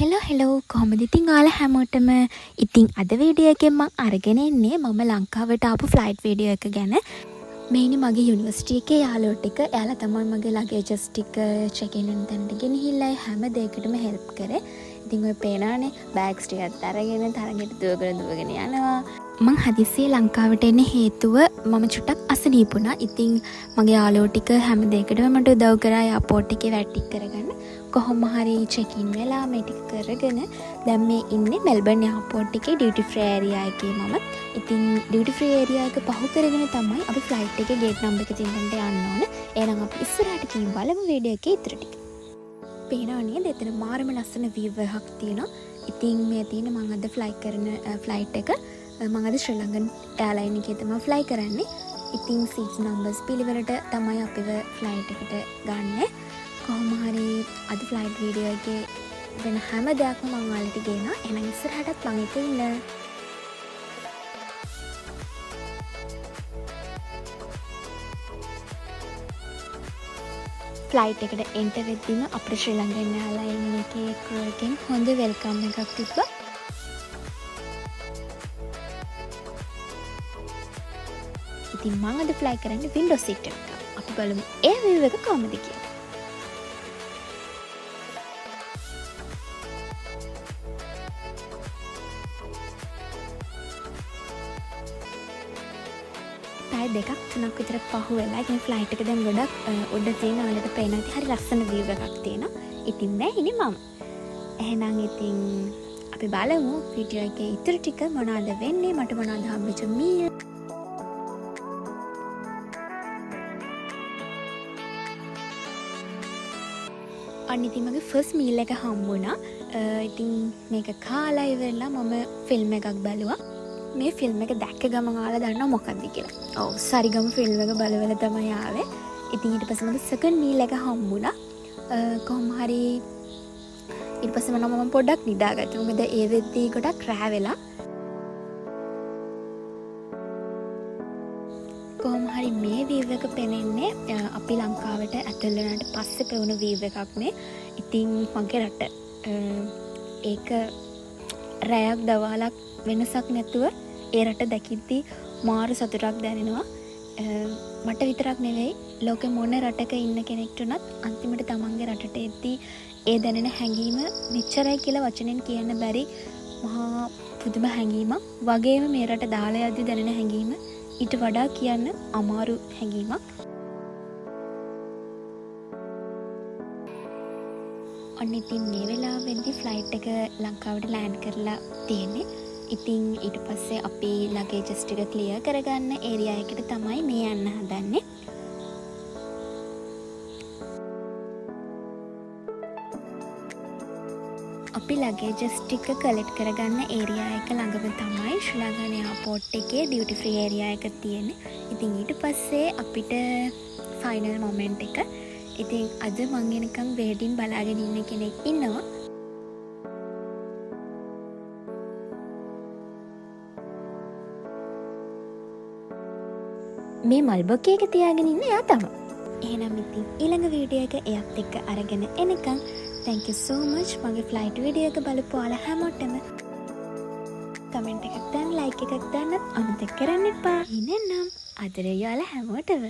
Hello කොහොමද ඉතින් ඔයාලා හැමෝටම ඉතින් අද වීඩියෝ එකෙන් මම අරගෙන ඉන්නේ මම ලංකාවට ආපු ෆ්ලයිට් වීඩියෝ එක ගැන. මේනි මගේ යුනිවර්සිටි එකේ යාළුවෝ ටික එයාලා තමයි මගේ ලගේජස් ටික චෙක් ඉන් වෙන තැනට ගෙනහිල්ලා හැම දෙයකටම හෙල්ප් කරේ. ඉතින් ඔය පේනවනේ බෑග්ස් ටිකත් අරගෙන තරගෙට දුවගෙන යනවා. මං හදිස්සියේ ලංකාවට එන්න හේතුව මම චුට්ටක් අසනීප වුණා. ඉතින් මගේ යාළුවෝ ටික හැම දෙයකටම මට උදව් කරා එයාපෝට් එකේ වැටික් කරගන්න. කොහොම හරි චෙක් ඉන් වෙලා මේ ටික කරගෙන දැන් මේ ඉන්නේ මෙල්බර්න් එයාපෝට් එකේ ඩියුටි ෆ්‍රී ඒරියා එකේ මම. ඉතින් ඩියුටි ෆ්‍රී ඒරියා එක පහු කරගෙන තමයි අපි ෆ්ලයිට් එකේ ගේට් නම්බර් එක තියන්නට යන්න ඕන. එහෙනම් අපි ඉස්සරහට ගිහින් බලමු වීඩියෝ එකේ ඉතුරු ටික. පේනව නේද? එතන මාරම ලස්සන view එකක් තියෙනවා. ඉතින් මේ තියෙන මම අද ෆ්ලයි කරන ෆ්ලයිට් එක මම අද ශ්‍රී ලංකන් එයාලයින් එකේ තමයි ෆ්ලයි කරන්නේ. ඉතින් සීට් නම්බර්ස් පිළිවෙලට තමයි අපිව ෆ්ලයිට් එකට ගන්නේ. කොහොම හරි අද ෆ්ලයිට් වීඩියෝ එකේ වෙන හැම දෙයක්ම මම ඔයාලට ගේනවා. එහෙනම් ඉස්සරහටත් මම එක ඉන්න. ෆ්ලයිට් එකට එන්ටර් වෙද්දිම අපේ ශ්‍රී ලංකන් එයාලයින් එකේ ක්‍රූ එකෙන් හොඳ වෙල්කම් එකක් තිබ්බා. ඉතින් මම අද ෆ්ලයි කරන්නේ වින්ඩෝ සීට් එක. අපි බලමු ඒ view එක කොහොමද කියලා. පැය දෙකක් තුනක් විතර පහු වෙලා ඉතින් ෆ්ලයිට් එක දැන් ගොඩක් උඩ තියෙන වලට පේනවා. ඉතින් හරි ලස්සන view එකක් තියෙනවා. ඉතින් මේ ඉන්නේ මම. එහෙනම් ඉතින් අපි බලමු වීඩියෝ එකේ ඉතුරු ටික මොනවද වෙන්නේ, මට මොනවද හම්බෙච්ච මීල්. අන්න ඉතින් මගේ ෆස්ට් මීල් එක හම්බුණා. ඉතින් මේක කාලා ඉවරලා මම ෆිල්ම් එකක් බැලුවා. මේ ෆිල්ම් එක දැක්ක ගමන් ඔයාලා දන්නවා මොකක්ද කියලා. ඔව් සරිගම ෆිල්ම් එක බලවල තමයි ආවේ. ඉතින් ඊට පස්සේ මගේ සෙකන්ඩ් මීල් එක හම්බුණා. කොහොම හරි ඊට පස්සේ මම පොඩ්ඩක් නිදාගත්තා. මොකද ඒ වෙද්දී ගොඩක් රෑ වෙලා. කොහොම හරි මේ view එක පෙනෙන්නේ අපි ලංකාවට ඇතුල් වුණාට පස්සේ පෙවුණු view එකක් මේ. ඉතින් මගේ රට ඒක රැයක් දවල්ක් වෙනසක් නැතුව ඒ රට දැකිද්දි මාරු සතුටක් දැනෙනවා. මට විතරක් නෙවෙයි ලෝකෙ මොන රටක ඉන්න කෙනෙක්ට උනත් අන්තිමට තමන්ගේ රටට එද්දී ඒ දැනෙන හැඟීම මෙච්චරයි කියලා වචනෙන් කියන්න බැරි මහා පුදුම හැඟීමක්. වගේම මේ රට දාලා යද්දි දැනෙන හැඟීම ඊට වඩා කියන්න අමාරු හැඟීමක්. ඔන්න ඉතින් මේ වෙලාවෙදී ෆ්ලයිට් එක ලංකාවට ලෑන්ඩ් කරලා තියෙන්නේ. ඉතින් ඊට පස්සේ අපි ලගේජස් ටික ක්ලියර් කරගන්න ඒරියා එකට තමයි මේ යන්න හදන්නේ. අපි ලගේජස් ටික කලෙක්ට් කරගන්න ඒරියා එක ළඟම තමයි ශ්‍රී ලංකන් එයාපෝට් එකේ ඩියුටි ෆ්‍රී ඒරියා එක තියෙන්නේ. ඉතින් ඊට පස්සේ අපිට ෆයිනල් මොමන්ට් එක. ඉතින් අද මං එනකම් වේටින් බලාගෙන ඉන්න කෙනෙක් ඉන්නවා. මේ මල් බොකේ එක තියාගෙන ඉන්න එයා තමයි. එහෙනම් ඉතින් ඊළඟ වීඩියෝ එක එයත් එක්ක අරගෙන එනකම් thank you so much මගේ ෆ්ලයිට් වීඩියෝ එක බලපු ඔයාලා හැමෝටම. කමෙන්ට් එකක් දාන්න, ලයික් එකක් දාන්නත් අමතක කරන්න එපා. එහෙනම් අදට ඔයාලා හැමෝටම